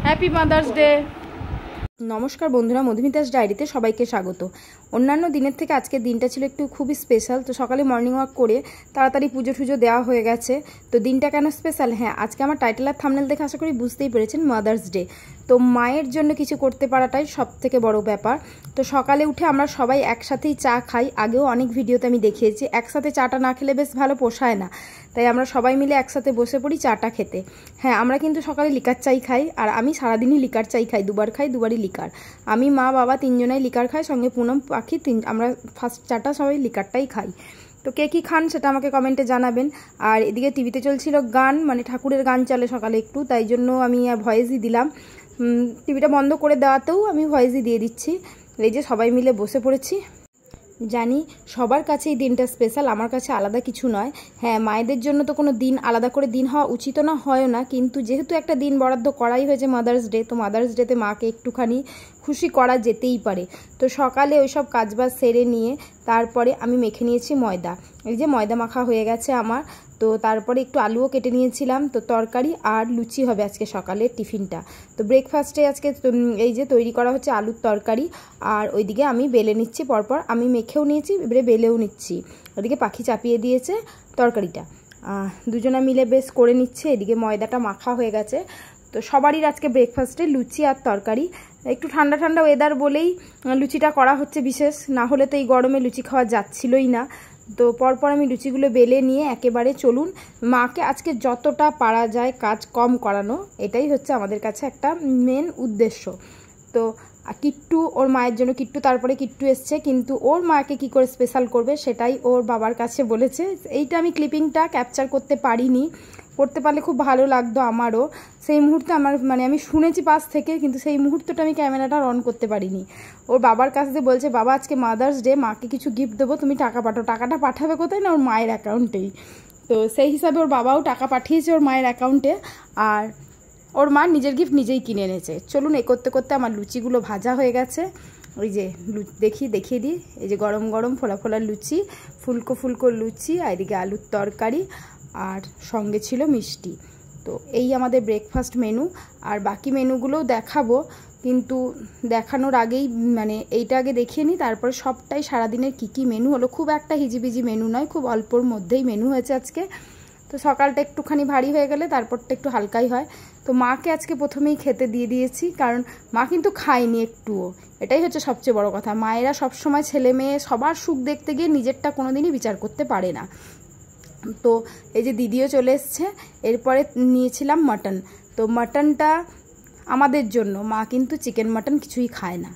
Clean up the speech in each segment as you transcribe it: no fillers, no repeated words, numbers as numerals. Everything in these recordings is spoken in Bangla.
Happy mother's day. নমস্কার বন্ধুরা, মধুমিতাস ডায়েরিতে সবাইকে স্বাগত। অন্যান্য দিনের থেকে আজকের দিনটা ছিল একটু খুবই স্পেশাল। তো সকালে মর্নিং ওয়াক করে তাড়াতাড়ি পুজো টুজো দেওয়া হয়ে গেছে। তো দিনটা কেন স্পেশাল? হ্যাঁ, আজকে আমার টাইটেল আর থাম্বনেল দেখে আশা করি বুঝতেই পেরেছেন, মাদার্স ডে। তো মায়ের জন্য কিছু করতে পারাটাই সব থেকে বড় ব্যাপার। তো সকালে উঠে আমরা সবাই একসাথেই চা খাই। আগেও অনেক ভিডিওতে আমি দেখিয়েছি, একসাথে চাটা না খেলে বেশ ভালো পোষায় না। তাই আমরা সবাই মিলে একসাথে বসে পড়ি চাটা খেতে। হ্যাঁ, আমরা কিন্তু সকালে লিকার চাই খাই, আর আমি সারাদিনই লিকার চাই খাই, দুবারই লিকার। আমি, মা, বাবা তিনজনাই লিকার খাই, সঙ্গে পুনম, পাখি, আমরা ফার্স্ট চাটা সবাই লিকারটাই খাই। তো কে কী খান সেটা আমাকে কমেন্টে জানাবেন। আর এদিকে টিভিতে চলছিল গান, মানে ঠাকুরের গান চলে সকালে একটু, তাই জন্য আমি ভয়েসই দিলাম। টিভিটা বন্ধ করে দেওয়াতেও আমি ভয়েসই দিয়ে দিচ্ছি। এই যে সবাই মিলে বসে পড়েছি। জানি সবার কাছেই দিনটা স্পেশাল, আমার কাছে আলাদা কিছু নয়। হ্যাঁ, মায়েদের জন্য তো কোনো দিন আলাদা করে দিন হওয়া উচিত না, হয়ও না, কিন্তু যেহেতু একটা দিন বরাদ্দ করাই হয়েছে মাদার্স ডে, তো মাদার্স ডেতে মাকে একটুখানি খুশি করা যেতেই পারে। তো সকালে ওইসব কাজবাজ সেরে নিয়ে তারপরে আমি মেখে নিয়েছি ময়দা। এই যে ময়দা মাখা হয়ে গেছে আমার। তো তারপরে একটু আলুও কেটে নিয়েছিলাম। তো তরকারি আর লুচি হবে আজকে সকালের টিফিনটা। তো ব্রেকফাস্টে আজকে এই যে তৈরি করা হচ্ছে আলুর তরকারি, আর ওইদিকে আমি বেলে নিচ্ছি পরপর। আমি মেখেও নিয়েছি, এবারে বেলেও নিচ্ছি। ওদিকে পাখি চাপিয়ে দিয়েছে তরকারিটা, দুজনে মিলে বেশ করে নিচ্ছে। এদিকে ময়দাটা মাখা হয়ে গেছে। তো সবারই আজকে ব্রেকফাস্টে লুচি আর তরকারি। একটু ঠান্ডা ঠান্ডা ওয়েদার বলেই লুচিটা করা হচ্ছে বিশেষ, না হলে তো এই গরমে লুচি খাওয়া যাচ্ছিলই না। তো পরপর আমি লুচিগুলো বেলে নিয়ে একেবারে চলুন মাকে আজকে যতটা পারা যায় কাজ কম করানো, এটাই হচ্ছে আমাদের কাছে একটা মেন উদ্দেশ্য। তো কিট্টু, ওর মায়ের জন্য কিট্টু, তারপরে কিট্টু এসছে, কিন্তু ওর মাকে কি করে স্পেশাল করবে সেটাই ওর বাবার কাছে বলেছে। এইটা আমি ক্লিপিংটা ক্যাপচার করতে পারিনি, করতে পারলে খুব ভালো লাগতো আমারও। সেই মুহূর্তে আমি শুনেছি পাশ থেকে, কিন্তু সেই মুহূর্তটা আমি ক্যামেরাটা অন করতে পারিনি। ওর বাবার কাছে বলছে, বাবা আজকে মাদার্স ডে, মাকে কিছু গিফট দেবো, তুমি টাকা পাঠাও। টাকাটা পাঠাবে কোথায়? না, ওর মায়ের অ্যাকাউন্টেই। তো সেই হিসাবে ওর বাবাও টাকা পাঠিয়েছে ওর মায়ের অ্যাকাউন্টে, আর ওর মা নিজের গিফট নিজেই কিনে এনেছে। চলুন, এ করতে করতে আমার লুচিগুলো ভাজা হয়ে গেছে। ওই যে দেখিয়ে দিই, এই যে গরম গরম ফোলা ফোলা লুচি, ফুলকো ফুলকো লুচি, আর এদিকে আলুর তরকারি, আর সঙ্গে ছিল মিষ্টি। তো এই আমাদের ব্রেকফাস্ট মেনু। আর বাকি মেনুগুলোও দেখাবো, কিন্তু দেখানোর আগেই এইটা আগে দেখিয়ে নিই, তারপরে সবটাই সারাদিনের কী মেনু হলো। খুব একটা হিজিবিজি মেনু নয়, খুব অল্পর মধ্যেই মেনু হয়েছে আজকে। তো সকালটা একটুখানি ভারী হয়ে গেলে তারপরটা একটু হালকাই হয়। তো মাকে আজকে প্রথমেই খেতে দিয়ে দিয়েছি, কারণ মা কিন্তু খায়নি একটুও। এটাই হচ্ছে সবচেয়ে বড় কথা, মায়েরা সবসময় ছেলে মেয়ে সবার সুখ দেখতে গিয়ে নিজেরটা কোনো দিনই বিচার করতে পারে না। তো এই যে দিদিও চলে এসছে। এরপরে নিয়েছিলাম মাটন। তো মাটনটা আমাদের জন্য, মা কিন্তু চিকেন মাটন কিছুই খায় না।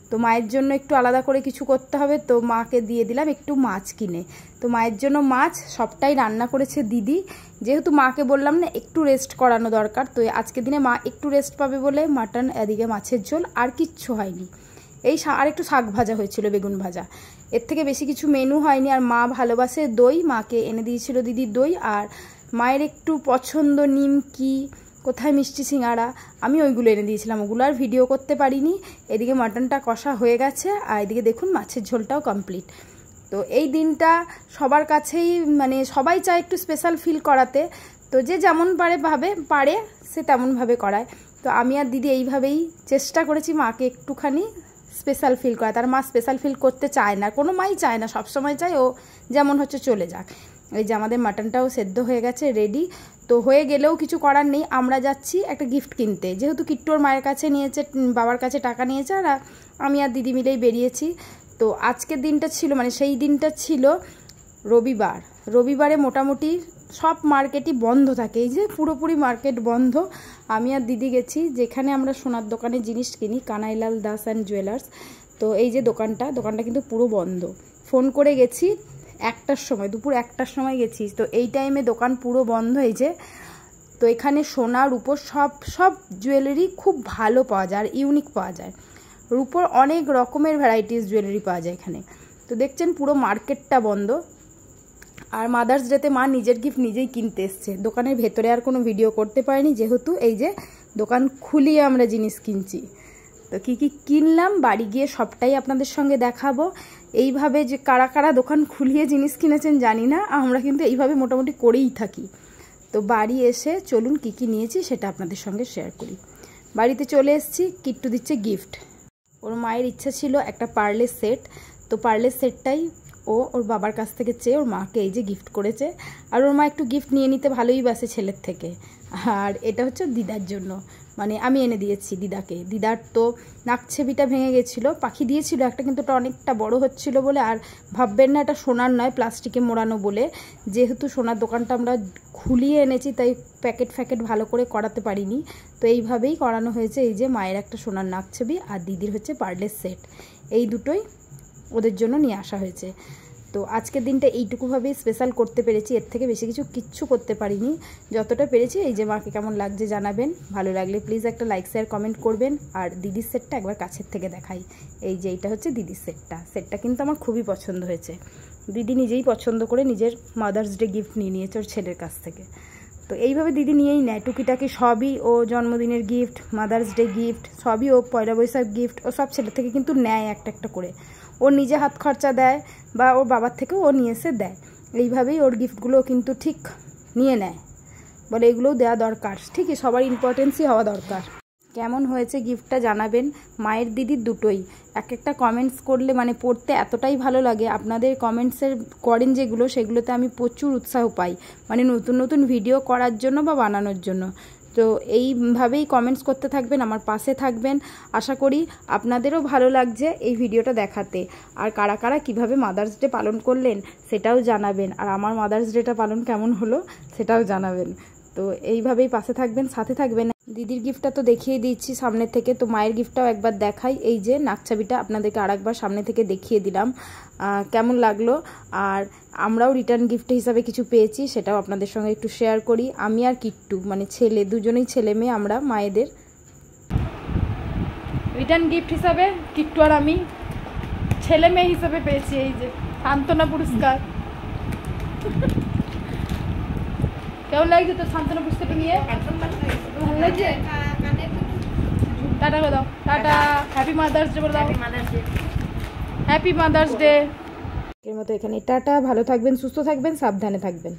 তো মায়ের জন্য একটু আলাদা করে কিছু করতে হবে, তো মাকে দিয়ে দিলাম একটু মাছ কিনে। তো মায়ের জন্য মাছ সবটাই রান্না করেছে দিদি। যেহেতু মাকে বললাম না একটু রেস্ট করানো দরকার, তো আজকের দিনে মা একটু রেস্ট পাবে বলে মাটন, এদিকে মাছের ঝোল, আর কিচ্ছু হয়নি। আর একটু শাক ভাজা হয়েছিল, বেগুন ভাজা, এর থেকে বেশি কিছু মেনু হয়নি। আর মা ভালোবাসে দই, মাকে এনে দিয়েছিল দিদি দই। আর মায়ের একটু পছন্দ নিমকি, কোথায় মিষ্টি সিঙ্গারা, আমি ওইগুলো এনে দিয়েছিলাম, ওগুলো আর ভিডিও করতে পারিনি। এদিকে মাটনটা কষা হয়ে গেছে, আর এদিকে দেখুন মাছের ঝোলটাও কমপ্লিট। তো এই দিনটা সবার কাছেই সবাই চায় একটু স্পেশাল ফিল করাতে। তো যে যেমন পারে সে তেমনভাবে করায়। তো আমি আর দিদি এইভাবেই চেষ্টা করেছি মাকে একটুখানি স্পেশাল ফিল করা। তার মা স্পেশাল ফিল করতে চায় না, কোনো মাই চায় না, সবসময় চায় ও যেমন হচ্ছে চলে যাক। এই যে আমাদের মাটনটাও সেদ্ধ হয়ে গেছে, রেডি। তো হয়ে গেলেও কিছু করার নেই, আমরা যাচ্ছি একটা গিফট কিনতে। যেহেতু কিট্টুর মায়ের কাছে নিয়েছে, বাবার কাছে টাকা নিয়েছে, আর আমি আর দিদি মিলেই বেরিয়েছি। তো আজকের দিনটা ছিল সেই দিনটা ছিল রবিবার। রবিবারে মোটামুটি সব মার্কেটই বন্ধ থাকে, এই যে পুরোপুরি মার্কেট বন্ধ। আমি আর দিদি গেছি যেখানে আমরা সোনার দোকানে জিনিস কিনি, কানাইলাল দাস অ্যান্ড জুয়েলার্স। তো এই যে দোকানটা কিন্তু পুরো বন্ধ। ফোন করে গেছি দুপুর 1টার সময় গেছি। তো এই টাইমে দোকান পুরো বন্ধ। এই যে, তো এখানে সোনার উপর সব জুয়েলারি খুব ভালো পাওয়া যায়, আর ইউনিক পাওয়া যায়। রূপোর অনেক রকমের ভ্যারাইটিস জুয়েলারি পাওয়া যায় এখানে। তো দেখছেন পুরো মার্কেটটা বন্ধ। আর মাদার্স ডেতে মা নিজের গিফট নিজেই কিনতে এসছে। দোকানের ভেতরে আর কোনো ভিডিও করতে পারিনি, যেহেতু এই যে দোকান খুলিয়ে আমরা জিনিস কিনছি। তো কি কিনলাম বাড়ি গিয়ে সবটাই আপনাদের সঙ্গে দেখাবো। এইভাবে যে কারা কারা দোকান খুলিয়ে জিনিস কিনেছেন জানি না, আমরা কিন্তু এইভাবে মোটামুটি করেই থাকি। তো বাড়ি এসে চলুন কি কি নিয়েছি সেটা আপনাদের সঙ্গে শেয়ার করি। বাড়িতে চলে এসেছি, কিট্টু দিচ্ছে গিফট। ওর মায়ের ইচ্ছা ছিল একটা পার্লের সেট, তো পার্লের সেটটাই ও ওর বাবার কাছ থেকে চেয়ে ওর মাকে এই যে গিফট করেছে। আর ওর মা একটু গিফট নিয়ে নিতে ভালোই বাসে ছেলের থেকে। আর এটা হচ্ছে দিদার জন্য, মানে আমি এনে দিয়েছি দিদাকে। দিদার তো নাকছেবিটা ভেঙে গেছিলো, পাখি দিয়েছিল একটা, কিন্তু ওটা অনেকটা বড় হচ্ছিল বলে, আর ভাববেন না এটা সোনার নয়, প্লাস্টিকে মোড়ানো বলে, যেহেতু সোনার দোকানটা আমরা খুলিয়ে এনেছি তাই প্যাকেট ভালো করে করাতে পারিনি, তো এইভাবেই করানো হয়েছে। এই যে মায়ের একটা সোনার নাকছেবি আর দিদির হচ্ছে পার্লের সেট, এই দুটোই ওদের জন্য নিয়ে আসা হয়েছে। তো আজকের দিনটা এইটুকুভাবেই স্পেশাল করতে পেরেছি, এর থেকে বেশি কিচ্ছু করতে পারিনি, যতটা পেরেছি। এই যে মাকে কেমন লাগছে জানাবেন, ভালো লাগলে প্লিজ একটা লাইক শেয়ার কমেন্ট করবেন। আর দিদির সেটটা একবার কাছের থেকে দেখাই। এই যে এইটা হচ্ছে দিদির সেটটা কিন্তু আমার খুবই পছন্দ হয়েছে। দিদি নিজেই পছন্দ করে নিজের মাদার্স ডে গিফট নিয়ে নিয়েছে ওর ছেলের কাছ থেকে। তো এইভাবে দিদি নিয়েই নেয় টুকিটাকি সবই, ও জন্মদিনের গিফট, মাদার্স ডে গিফট সবই, ও পয়লা বৈশাখ গিফট, ও সব ছেলের থেকে কিন্তু নেয় একটা একটা করে। ওর নিজে হাত খরচা দেয় বা ওর বাবার থেকেও ও নিয়ে এসে দেয়। এইভাবেই ওর গিফটগুলো কিন্তু ঠিক নিয়ে নেয়, বলে এগুলোও দেওয়া দরকার, ঠিকই সবার ইম্পর্টেন্সই হওয়া দরকার। কেমন হয়েছে গিফটটা জানাবেন। মায়ের দিদির দুটোই এক একটা কমেন্টস করলে মানে পড়তে এতটাই ভালো লাগে। আপনাদের কমেন্টসের করেন যেগুলো, সেগুলোতে আমি প্রচুর উৎসাহ পাই, মানে নতুন নতুন ভিডিও করার জন্য বা বানানোর জন্য। তো এইভাবেই কমেন্টস করতে থাকবেন, আমার পাশে থাকবেন। আশা করি আপনাদেরও ভালো লাগছে এই ভিডিওটা দেখাতে। আর কারা কারা কীভাবে মাদার্স ডে পালন করলেন সেটাও জানাবেন, আর আমার মাদার্স ডেটা পালন কেমন হলো সেটাও জানাবেন। তো এইভাবেই পাশে থাকবেন, সাথে থাকবেন। দিদির গিফটটা তো দেখিয়ে দিচ্ছি সামনে থেকে, তো মায়ের গিফটটাও একবার দেখাই। এই যে নাকছাবিটা আপনাদেরকে আরেকবার সামনে থেকে দেখিয়ে দিলাম, কেমন লাগলো। আর আমরাও রিটার্ন গিফট হিসাবে কিছু পেয়েছি, সেটাও আপনাদের সঙ্গে একটু শেয়ার করি। আমি আর কিট্টু, মানে ছেলে, দুজনেই ছেলে মেয়ে আমরা, মায়েদের রিটার্ন গিফট হিসাবে কিট্টু আর আমি ছেলে মেয়ে হিসাবে পেয়েছি এই যে সান্ত্বনা পুরস্কার। কেমন লাগছে তোর সান্ত্বনা পুরস্কারটা নিয়ে? ভালো লাগছে? টাটা করে দাও, টাটা, হ্যাপি মাদার্স ডে করে দাও, হ্যাপি মাদার্স ডে। এর মতো এখানে টাটা, ভালো থাকবেন, সুস্থ থাকবেন, সাবধানে থাকবেন।